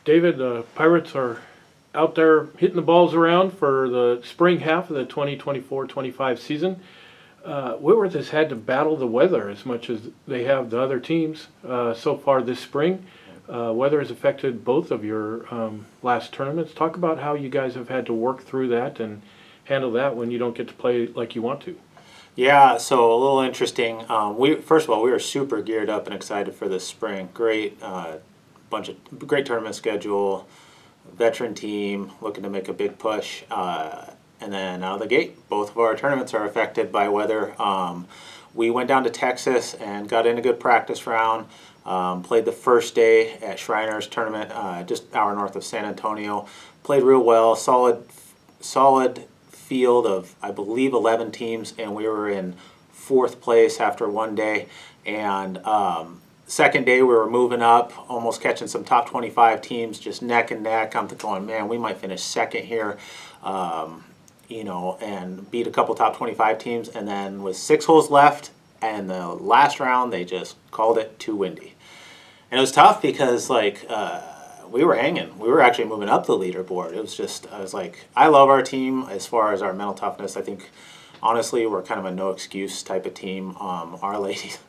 David, the Pirates are out there hitting the balls around for the spring half of the 2024-25 season. Whitworth has had to battle the weather as much as they have the other teams so far this spring. Weather has affected both of your last tournaments. Talk about how you guys have had to work through that and handle that when you don't get to play like you want to. Yeah, so a little interesting. We first of all, we were super geared up and excited for this spring. Great tournament schedule, veteran team looking to make a big push. And then out of the gate, both of our tournaments are affected by weather. We went down to Texas and got in a good practice round. Played the first day at Shriner's tournament, just an hour north of San Antonio. Played real well, solid field of, I believe, 11 teams, and we were in fourth place after one day. And second day, we were moving up, almost catching some top 25 teams, just neck and neck. I'm going, man, we might finish second here, and beat a couple top 25 teams. And then with 6 holes left, and the last round, they just called it too windy. And it was tough because, we were hanging. We were actually moving up the leaderboard. It was just, I was like, I love our team as far as our mental toughness. I think, honestly, we're kind of a no-excuse type of team. Our ladies,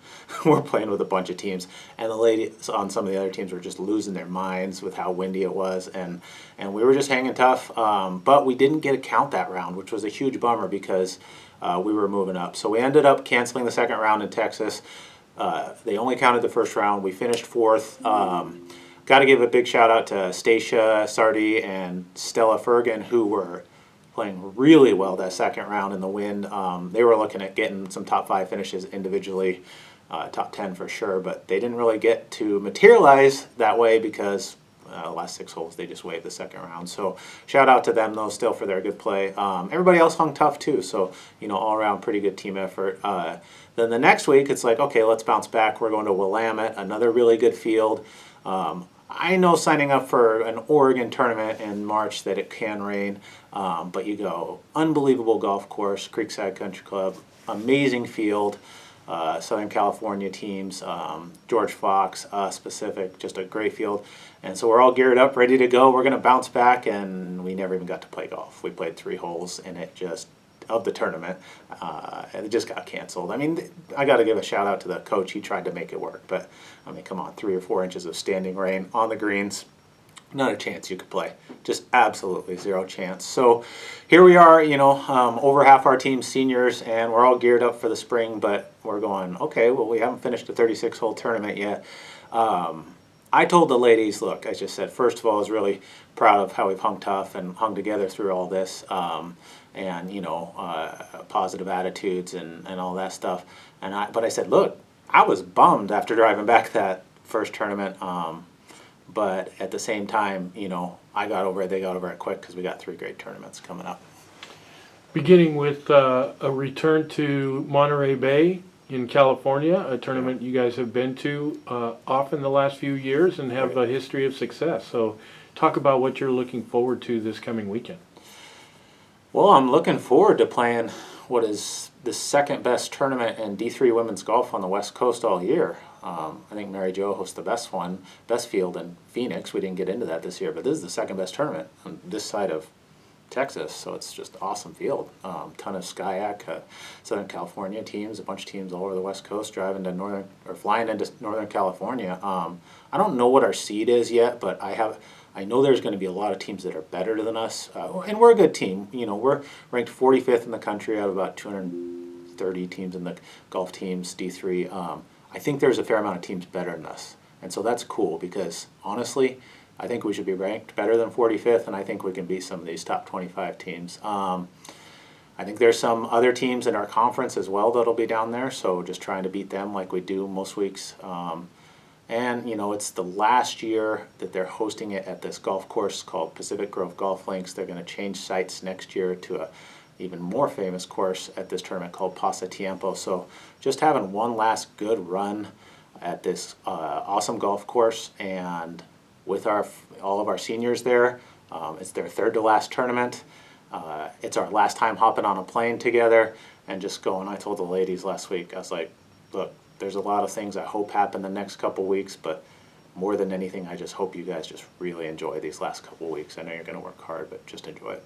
we're playing with a bunch of teams, and the ladies on some of the other teams were just losing their minds with how windy it was, and we were just hanging tough. But we didn't get a count that round, which was a huge bummer because we were moving up. So we ended up canceling the second round in Texas. They only counted the first round. We finished fourth. Got to give a big shout out to Stacia Sardi and Stella Fergan, who were playing really well that second round in the wind. They were looking at getting some top 5 finishes individually, top 10 for sure, but they didn't really get to materialize that way because the last 6 holes they just waved the second round. So shout out to them though still for their good play. Everybody else hung tough too, so all around pretty good team effort. Then the next week it's like, okay, let's bounce back. We're going to Willamette, another really good field. I know signing up for an Oregon tournament in March that it can rain, but you go, unbelievable golf course, Creekside Country Club, amazing field, Southern California teams, George Fox, Pacific, just a great field. And so we're all geared up, ready to go. We're going to bounce back, and we never even got to play golf. We played 3 holes, and of the tournament, and it just got canceled. I mean, I got to give a shout out to the coach. He tried to make it work, but I mean, come on, 3 or 4 inches of standing rain on the greens, not a chance you could play. Just absolutely zero chance. So here we are, over half our team's seniors, and we're all geared up for the spring, but we're going, okay, well, we haven't finished a 36-hole tournament yet. I told the ladies, look, I just said, first of all, I was really proud of how we've hung tough and hung together through all this. Positive attitudes and all that stuff. But I said, look, I was bummed after driving back that first tournament. But at the same time, I got over it. They got over it quick because we got 3 great tournaments coming up. Beginning with a return to Monterey Bay in California, a tournament you guys have been to often the last few years and have a history of success. So talk about what you're looking forward to this coming weekend. Well, I'm looking forward to playing what is the second best tournament in D3 women's golf on the West Coast all year. I think Mary Jo hosts the best field in Phoenix. We didn't get into that this year, but this is the second best tournament on this side of Texas, so it's just an awesome field. Ton of SCIAC, Southern California teams, a bunch of teams all over the West Coast flying into Northern California. I don't know what our seed is yet, but I know there's going to be a lot of teams that are better than us, and we're a good team. We're ranked 45th in the country out of about 230 teams in the golf teams, D3. I think there's a fair amount of teams better than us, and so that's cool because, honestly, I think we should be ranked better than 45th, and I think we can beat some of these top 25 teams. I think there's some other teams in our conference as well that'll be down there, so just trying to beat them like we do most weeks. And, it's the last year that they're hosting it at this golf course called Pacific Grove Golf Links. They're going to change sites next year to a even more famous course at this tournament called Pasatiempo. So just having one last good run at this awesome golf course, and with all of our seniors there. It's their third to last tournament. It's our last time hopping on a plane together and just going. I told the ladies last week, I was like, look, there's a lot of things I hope happen the next couple weeks, but more than anything, I just hope you guys just really enjoy these last couple weeks. I know you're going to work hard, but just enjoy it.